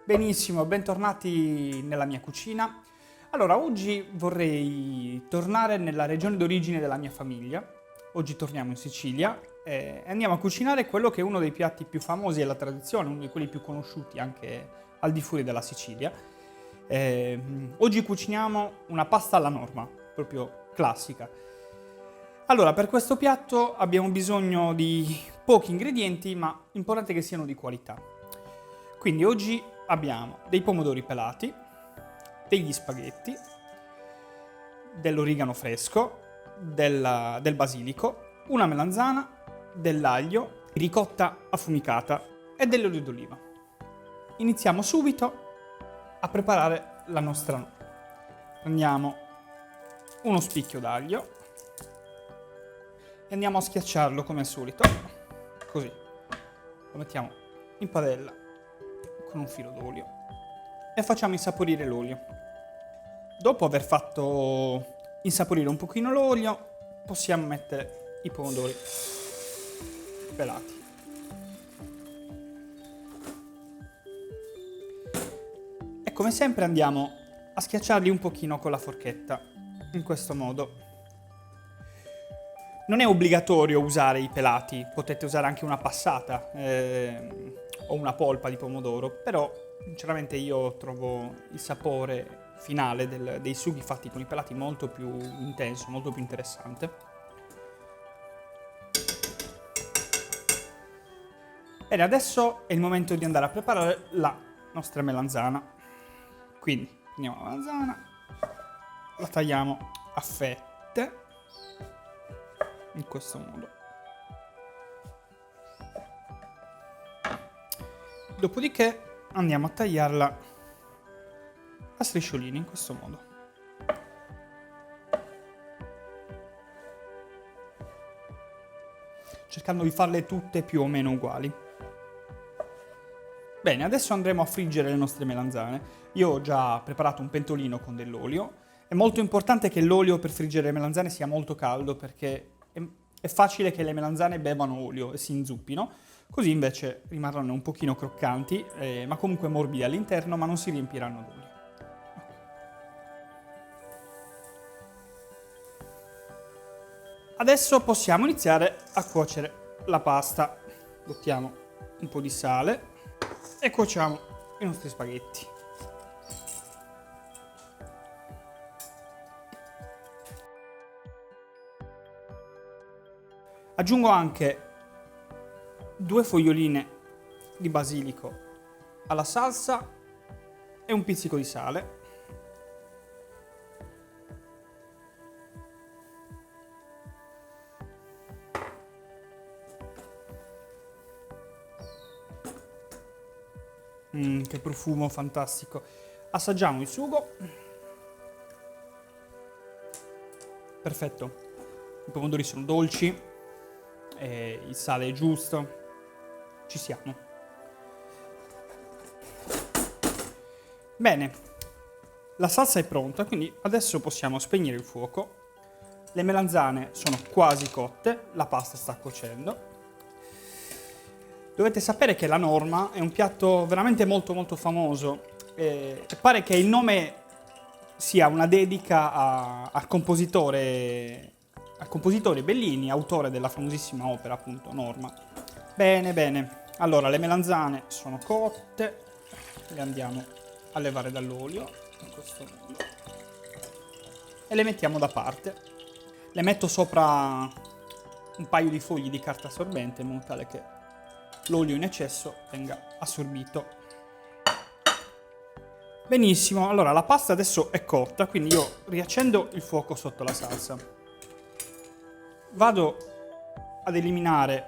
Benissimo, bentornati nella mia cucina. Allora, oggi vorrei tornare nella regione d'origine della mia famiglia. Oggi torniamo in Sicilia e andiamo a cucinare quello che è uno dei piatti più famosi della tradizione, uno di quelli più conosciuti anche al di fuori della Sicilia. Oggi cuciniamo una pasta alla norma, proprio classica. Allora, per questo piatto abbiamo bisogno di pochi ingredienti, ma importante che siano di qualità. Quindi oggi abbiamo dei pomodori pelati, degli spaghetti, dell'origano fresco, del basilico, una melanzana, dell'aglio, ricotta affumicata e dell'olio d'oliva. Iniziamo subito a preparare la nostra. Prendiamo uno spicchio d'aglio e andiamo a schiacciarlo come al solito, così. Lo mettiamo in padella con un filo d'olio e facciamo insaporire l'olio. Dopo aver fatto insaporire un pochino l'olio, possiamo mettere i pomodori pelati. E come sempre andiamo a schiacciarli un pochino con la forchetta, in questo modo. Non è obbligatorio usare i pelati, potete usare anche una passata o una polpa di pomodoro, però sinceramente io trovo il sapore finale dei sughi fatti con i pelati molto più intenso, molto più interessante. Bene, adesso è il momento di andare a preparare la nostra melanzana. Quindi prendiamo la melanzana, la tagliamo a fette, in questo modo. Dopodiché andiamo a tagliarla a strisciolini, in questo modo. Cercando di farle tutte più o meno uguali. Bene, adesso andremo a friggere le nostre melanzane. Io ho già preparato un pentolino con dell'olio. È molto importante che l'olio per friggere le melanzane sia molto caldo perché è facile che le melanzane bevano olio e si inzuppino, così invece rimarranno un pochino croccanti, ma comunque morbide all'interno, ma non si riempiranno d'olio. Adesso possiamo iniziare a cuocere la pasta. Buttiamo un po' di sale e cuociamo i nostri spaghetti. Aggiungo anche 2 foglioline di basilico alla salsa e un pizzico di sale. Che profumo fantastico. Assaggiamo il sugo. Perfetto. I pomodori sono dolci. Il sale è giusto. Ci siamo. Bene. La salsa è pronta, quindi adesso possiamo spegnere il fuoco. Le melanzane sono quasi cotte. La pasta sta cuocendo. Dovete sapere che la norma è un piatto veramente molto molto famoso e pare che il nome sia una dedica al compositore Bellini, autore della famosissima opera appunto Norma. Bene, bene. Allora, le melanzane sono cotte, le andiamo a levare dall'olio in questo modo e le mettiamo da parte. Le metto sopra un paio di fogli di carta assorbente in modo tale che l'olio in eccesso venga assorbito. Benissimo, allora la pasta adesso è cotta, quindi io riaccendo il fuoco sotto la salsa. Vado ad eliminare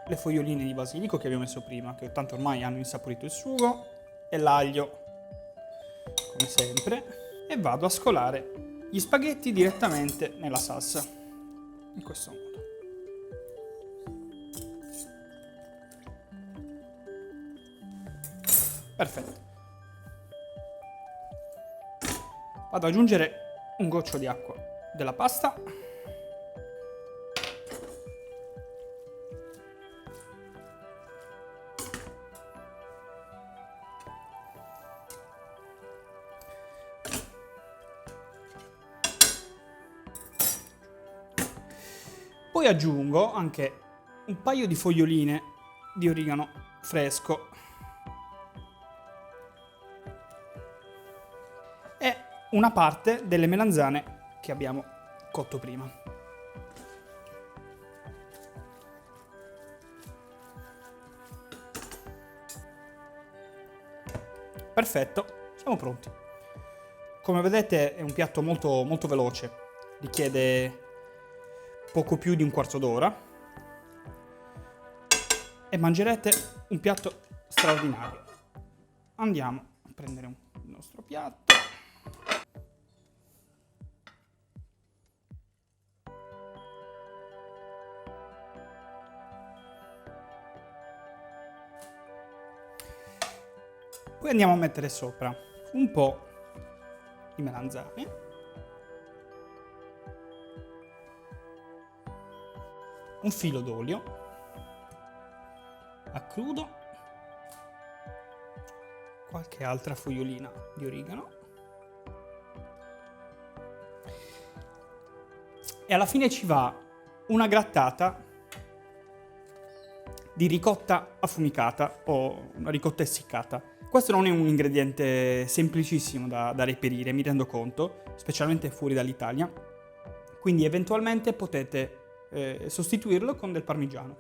le foglioline di basilico che abbiamo messo prima, che tanto ormai hanno insaporito il sugo, e l'aglio, come sempre, e vado a scolare gli spaghetti direttamente nella salsa, in questo modo. Perfetto. Vado ad aggiungere un goccio di acqua della pasta. Poi aggiungo anche un paio di foglioline di origano fresco e una parte delle melanzane che abbiamo cotto prima. Perfetto, siamo pronti. Come vedete è un piatto molto, molto veloce, richiede poco più di un quarto d'ora e mangerete un piatto straordinario. Andiamo a prendere il nostro piatto. Poi andiamo a mettere sopra un po' di melanzane, un filo d'olio a crudo, qualche altra fogliolina di origano e alla fine ci va una grattata di ricotta affumicata o una ricotta essiccata. Questo non è un ingrediente semplicissimo da reperire, mi rendo conto, specialmente fuori dall'Italia, quindi eventualmente potete sostituirlo con del parmigiano.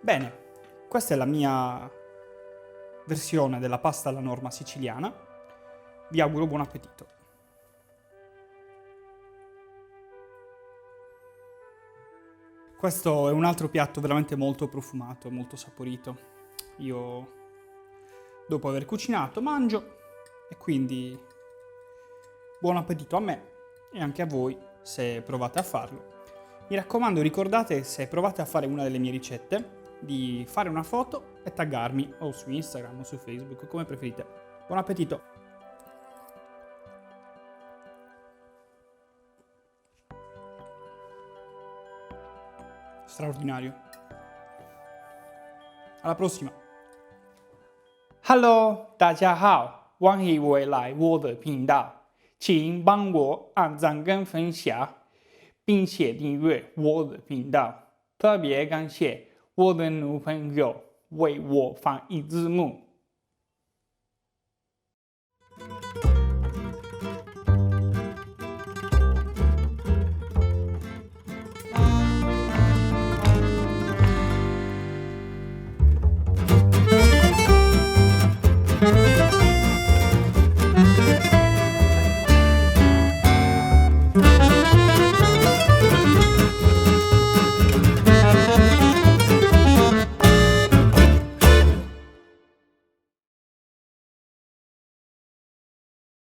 Bene, questa è la mia versione della pasta alla norma siciliana. Vi auguro buon appetito. Questo è un altro piatto veramente molto profumato e molto saporito. Io, dopo aver cucinato, mangio e quindi buon appetito a me e anche a voi se provate a farlo. Mi raccomando, ricordate, se provate a fare una delle mie ricette, di fare una foto e taggarmi o su Instagram o su Facebook, come preferite. Buon appetito! Straordinario. Alla prossima. Hello，大家好，欢迎回来我的频道，请帮我按赞跟分享，并且订阅我的频道。特别感谢我的女朋友为我翻译字幕。